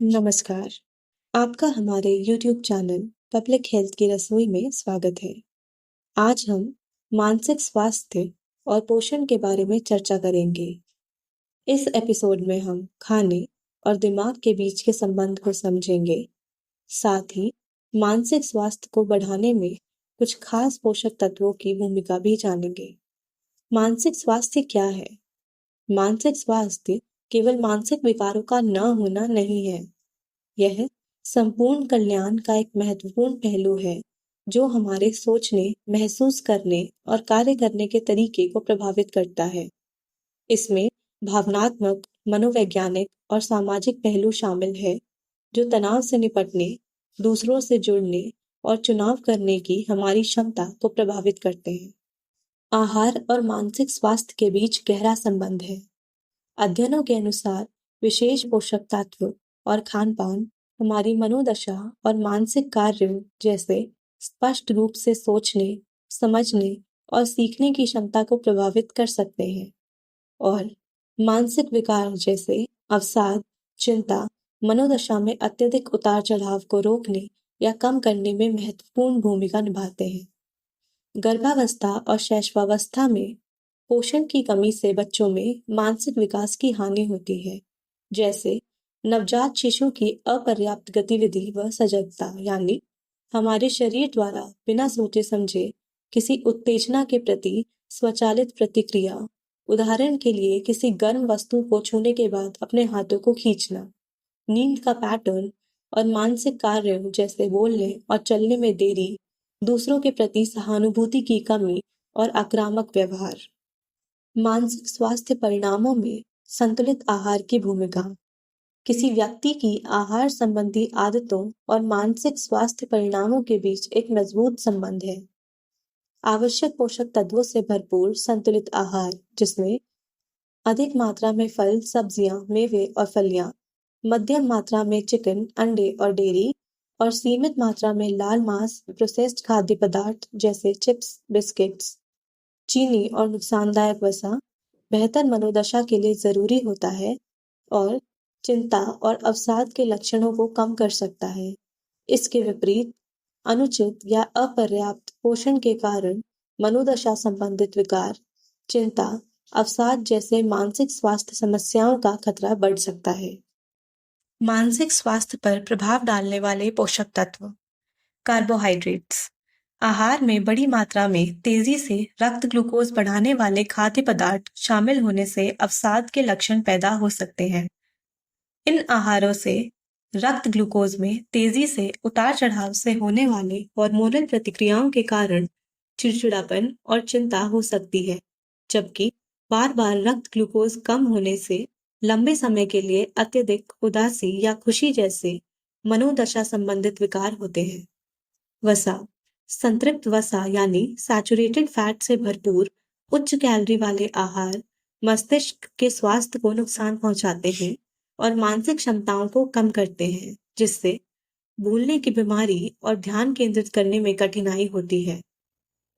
नमस्कार। आपका हमारे YouTube चैनल पब्लिक हेल्थ की रसोई में स्वागत है। आज हम मानसिक स्वास्थ्य और पोषण के बारे में चर्चा करेंगे। इस एपिसोड में हम खाने और दिमाग के बीच के संबंध को समझेंगे। साथ ही मानसिक स्वास्थ्य को बढ़ाने में कुछ खास पोषक तत्वों की भूमिका भी जानेंगे। मानसिक स्वास्थ्य क्या है? मानसिक स्वास्थ्य केवल मानसिक विकारों का न होना नहीं है। यह संपूर्ण कल्याण का एक महत्वपूर्ण पहलू है, जो हमारे सोचने, महसूस करने और कार्य करने के तरीके को प्रभावित करता है। इसमें भावनात्मक, मनोवैज्ञानिक और सामाजिक पहलू शामिल है, जो तनाव से निपटने, दूसरों से जुड़ने और चुनाव करने की हमारी क्षमता को प्रभावित करते हैं। आहार और मानसिक स्वास्थ्य के बीच गहरा संबंध है। अध्ययनों के अनुसार विशेष पोषक तत्व और खान-पान हमारी मनोदशा और मानसिक कार्यों जैसे स्पष्ट रूप से सोचने, समझने और सीखने की क्षमता को प्रभावित कर सकते हैं और मानसिक विकार जैसे अवसाद, चिंता, मनोदशा में अत्यधिक उतार-चढ़ाव को रोकने या कम करने में महत्वपूर्ण भूमिका निभाते हैं। गर्भावस्था और शैशवावस्था में पोषण की कमी से बच्चों में मानसिक विकास की हानि होती है, जैसे नवजात शिशु की अपर्याप्त गतिविधि व सजगता, यानी हमारे शरीर द्वारा बिना सोचे समझे किसी उत्तेजना के प्रति स्वचालित प्रतिक्रिया। उदाहरण के लिए किसी गर्म वस्तु को छूने के बाद अपने हाथों को खींचना, नींद का पैटर्न और मानसिक कार्यों जैसे बोलने और चलने में देरी, दूसरों के प्रति सहानुभूति की कमी और आक्रामक व्यवहार। मानसिक स्वास्थ्य परिणामों में संतुलित आहार की भूमिका। किसी व्यक्ति की आहार संबंधी आदतों और मानसिक स्वास्थ्य परिणामों के बीच एक मजबूत संबंध है। आवश्यक पोषक तत्वों से भरपूर संतुलित आहार, जिसमें अधिक मात्रा में फल, सब्जियां, मेवे और फलियां, मध्यम मात्रा में चिकन, अंडे और डेयरी, और सीमित मात्रा में लाल मांस, प्रोसेस्ड खाद्य पदार्थ जैसे चिप्स, बिस्किट्स, चीनी और नुकसानदायक वसा बेहतर मनोदशा के लिए जरूरी होता है और चिंता और अवसाद के लक्षणों को कम कर सकता है। इसके विपरीत अनुचित या अपर्याप्त पोषण के कारण मनोदशा संबंधित विकार, चिंता, अवसाद जैसे मानसिक स्वास्थ्य समस्याओं का खतरा बढ़ सकता है। मानसिक स्वास्थ्य पर प्रभाव डालने वाले पोषक तत्व। कार्बोहाइड्रेट्स। आहार में बड़ी मात्रा में तेजी से रक्त ग्लूकोज बढ़ाने वाले खाद्य पदार्थ शामिल होने से अवसाद के लक्षण पैदा हो सकते हैं। इन आहारों से रक्त ग्लूकोज में तेजी से उतार चढ़ाव से होने वाले हार्मोनल प्रतिक्रियाओं के कारण चिड़चिड़ापन और चिंता हो सकती है, जबकि बार बार रक्त ग्लूकोज कम होने से लंबे समय के लिए अत्यधिक उदासी या खुशी जैसे मनोदशा संबंधित विकार होते हैं। वसा। संतृप्त वसा यानी सैचुरेटेड फैट से भरपूर उच्च कैलोरी वाले आहार मस्तिष्क के स्वास्थ्य को नुकसान पहुंचाते हैं और मानसिक क्षमताओं को कम करते हैं, जिससे भूलने की बीमारी और ध्यान केंद्रित करने में कठिनाई होती है।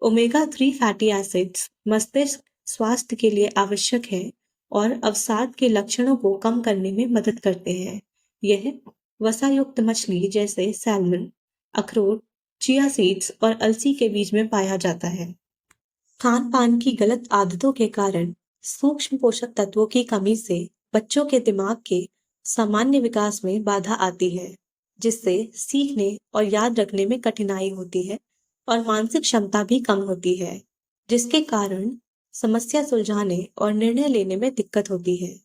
ओमेगा 3 फैटी एसिड्स मस्तिष्क स्वास्थ्य के लिए आवश्यक है और अवसाद के लक्षणों को कम करने में मदद करते हैं। यह वसायुक्त मछली जैसे सैल्मन, अखरोट, चिया सीड्स और अलसी के बीज में पाया जाता है। खान पान की गलत आदतों के कारण सूक्ष्म पोषक तत्वों की कमी से बच्चों के दिमाग के सामान्य विकास में बाधा आती है, जिससे सीखने और याद रखने में कठिनाई होती है और मानसिक क्षमता भी कम होती है, जिसके कारण समस्या सुलझाने और निर्णय लेने में दिक्कत होती है।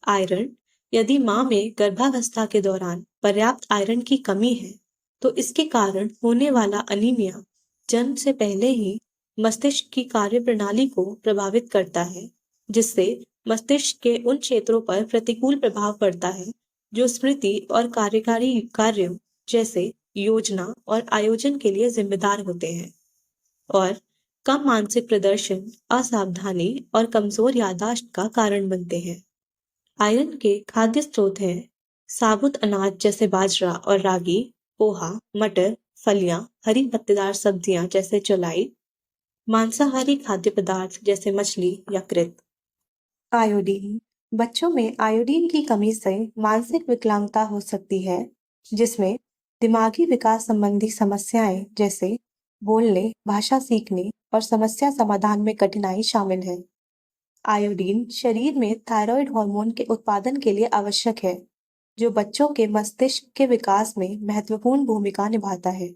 आयरन। यदि मां में गर्भावस्था के दौरान पर्याप्त आयरन की कमी है, तो इसके कारण होने वाला अनीमिया जन्म से पहले ही मस्तिष्क की कार्यप्रणाली को प्रभावित करता है, जिससे मस्तिष्क के उन क्षेत्रों पर प्रतिकूल प्रभाव पड़ता है जो स्मृति और कार्यकारी कार्यों जैसे योजना और आयोजन के लिए जिम्मेदार होते हैं। और कम मानसिक प्रदर्शन, असावधानी और कमजोर याददाश्त का कारण बनते हैं। आयरन के खाद्य स्रोत हैं साबुत अनाज जैसे बाजरा और रागी, पोहा, मटर, फलियां, हरी पत्तेदार सब्जियां जैसे चौलाई, मांसाहारी खाद्य पदार्थ जैसे मछली, यकृत। आयोडीन। बच्चों में आयोडीन की कमी से मानसिक विकलांगता हो सकती है, जिसमें दिमागी विकास संबंधी समस्याएं जैसे बोलने, भाषा सीखने और समस्या समाधान में कठिनाई शामिल है। आयोडीन शरीर में थायराइड हार्मोन के उत्पादन के लिए आवश्यक है, जो बच्चों के मस्तिष्क के विकास में महत्वपूर्ण भूमिका निभाता है।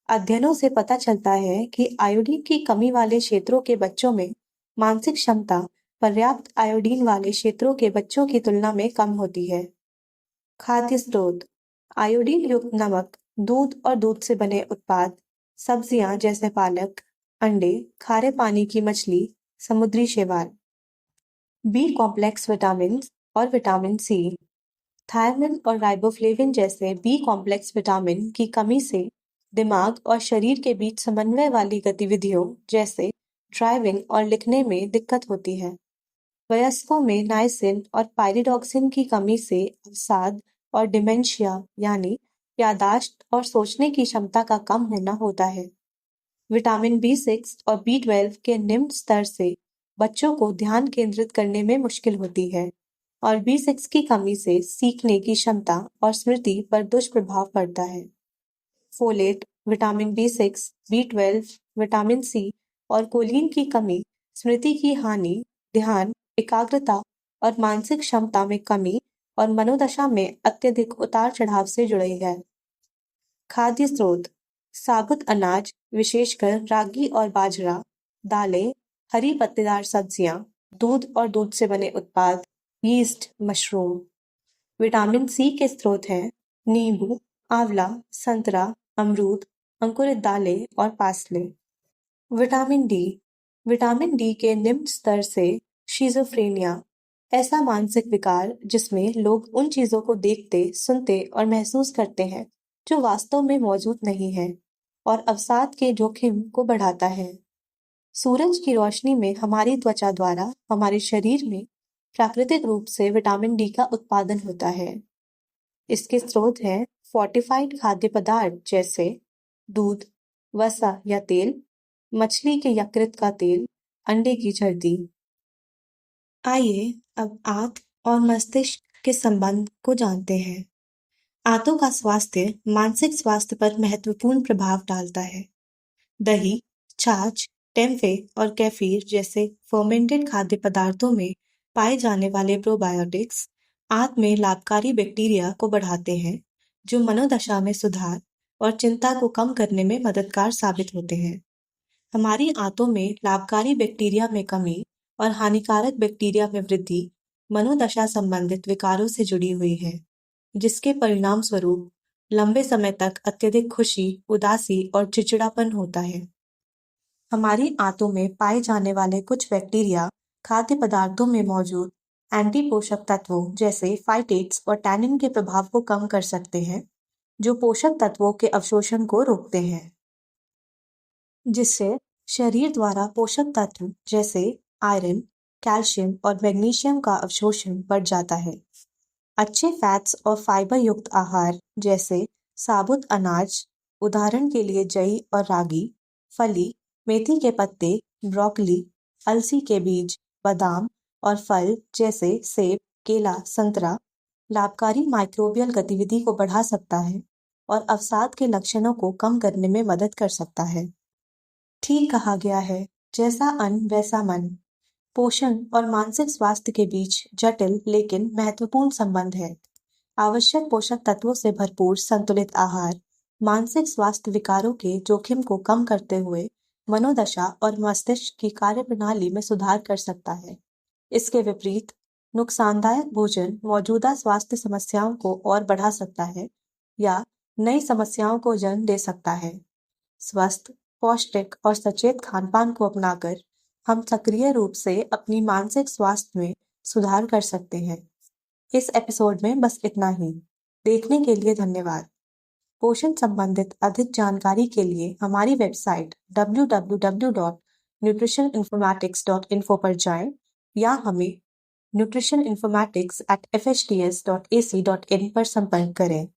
अध्ययनों से पता चलता है कि आयोडीन की कमी वाले क्षेत्रों के बच्चों में मानसिक क्षमता पर्याप्त आयोडीन वाले क्षेत्रों के बच्चों की तुलना में कम होती है। खाद्य स्रोत: आयोडीन युक्त नमक, दूध और दूध से बने उत्पाद, सब्जियां जैसे पालक, अंडे, खारे पानी की मछली, समुद्री शैवाल। बी कॉम्प्लेक्स विटामिन और विटामिन सी: थायमिन और राइबोफ्लेविन जैसे बी कॉम्प्लेक्स विटामिन की कमी से दिमाग और शरीर के बीच समन्वय वाली गतिविधियों जैसे ड्राइविंग और लिखने में दिक्कत होती है। वयस्कों में नाइसिन और पायरिडॉक्सिन की कमी से अवसाद और डिमेंशिया यानी यादाश्त और सोचने की क्षमता का कम होना होता है। विटामिन B6 और B12 के निम्न स्तर से बच्चों को ध्यान केंद्रित करने में मुश्किल होती है और B6 की कमी से सीखने की क्षमता और स्मृति पर दुष्प्रभाव पड़ता है। Folate, vitamin B6, B12, vitamin C और कोलिन की कमी स्मृति की हानि, ध्यान, एकाग्रता और मानसिक क्षमता में कमी और मनोदशा में अत्यधिक उतार-चढ़ाव से जुड़ी है। खाद्य स्रोत: साबुत अनाज विशेषकर रागी और बाजरा, दालें, हरी पत्तेदार सब्जियां, दूध और दूध से बने उत्पाद, यीस्ट, मशरूम। विटामिन सी के स्रोत हैं नींबू, आंवला, संतरा, अमरूद, अंकुरित दालें और पासले। विटामिन डी: विटामिन डी के निम्न स्तर से शिज़ोफ्रेनिया, ऐसा मानसिक विकार जिसमें लोग उन चीजों को देखते, सुनते और महसूस करते हैं जो वास्तव में मौजूद नहीं है, और अवसाद के जोखिम को बढ़ाता है। सूरज की रोशनी में हमारी त्वचा द्वारा हमारे शरीर में प्राकृतिक रूप से विटामिन डी का उत्पादन होता है। इसके स्रोत हैं फोर्टिफाइड खाद्य पदार्थ जैसे दूध, वसा या तेल, मछली के यकृत का तेल, अंडे की झर्दी। आइए अब आंत और मस्तिष्क के संबंध को जानते हैं। आंतों का स्वास्थ्य मानसिक स्वास्थ्य पर महत्वपूर्ण प्रभाव डालता है। दही, छाछ, टेम्पे और केफीर जैसे फर्मेंटेड खाद्य पदार्थों में पाए जाने वाले प्रोबायोटिक्स आंत में लाभकारी बैक्टीरिया को बढ़ाते हैं, जो मनोदशा में सुधार और चिंता को कम करने में मददगार साबित होते हैं। हमारी आंतों में लाभकारी बैक्टीरिया में कमी और हानिकारक बैक्टीरिया में वृद्धि मनोदशा संबंधित विकारों से जुड़ी हुई है, जिसके परिणाम स्वरूप लंबे समय तक अत्यधिक खुशी, उदासी और चिड़चिड़ापन होता है। हमारी आंतों में पाए जाने वाले कुछ बैक्टीरिया खाद्य पदार्थों में मौजूद एंटी पोषक तत्वों जैसे फाइटेट्स और टैनिन के प्रभाव को कम कर सकते हैं, जो पोषक तत्वों के अवशोषण को रोकते हैं, जिससे शरीर द्वारा पोषक तत्व जैसे आयरन, कैल्शियम और मैग्नीशियम का अवशोषण बढ़ जाता है। अच्छे फैट्स और फाइबर युक्त आहार जैसे साबुत अनाज, उदाहरण के लिए जई और रागी, फली, मेथी के पत्ते, ब्रोकली, अलसी के बीज, बादाम और फल जैसे सेब, केला, संतरा लाभकारी माइक्रोबियल गतिविधि को बढ़ा सकता है और अवसाद के लक्षणों को कम करने में मदद कर सकता है। ठीक कहा गया है, जैसा अन्न वैसा मन। पोषण और मानसिक स्वास्थ्य के बीच जटिल लेकिन महत्वपूर्ण संबंध है। आवश्यक पोषक तत्वों से भरपूर संतुलित आहार मानसिक स्वास्थ्य विकारों के जोखिम को कम करते हुए मनोदशा और मस्तिष्क की कार्यप्रणाली में सुधार कर सकता है। इसके विपरीत नुकसानदायक भोजन मौजूदा स्वास्थ्य समस्याओं को और बढ़ा सकता है या नई समस्याओं को जन्म दे सकता है। स्वस्थ, पौष्टिक और सचेत खानपान को अपनाकर हम सक्रिय रूप से अपनी मानसिक स्वास्थ्य में सुधार कर सकते हैं। इस एपिसोड में बस इतना ही। देखने के लिए धन्यवाद। पोषण संबंधित अधिक जानकारी के लिए हमारी वेबसाइट www.nutritioninformatics.info पर जाएं या हमें nutritioninformatics@fhds.ac.in पर संपर्क करें।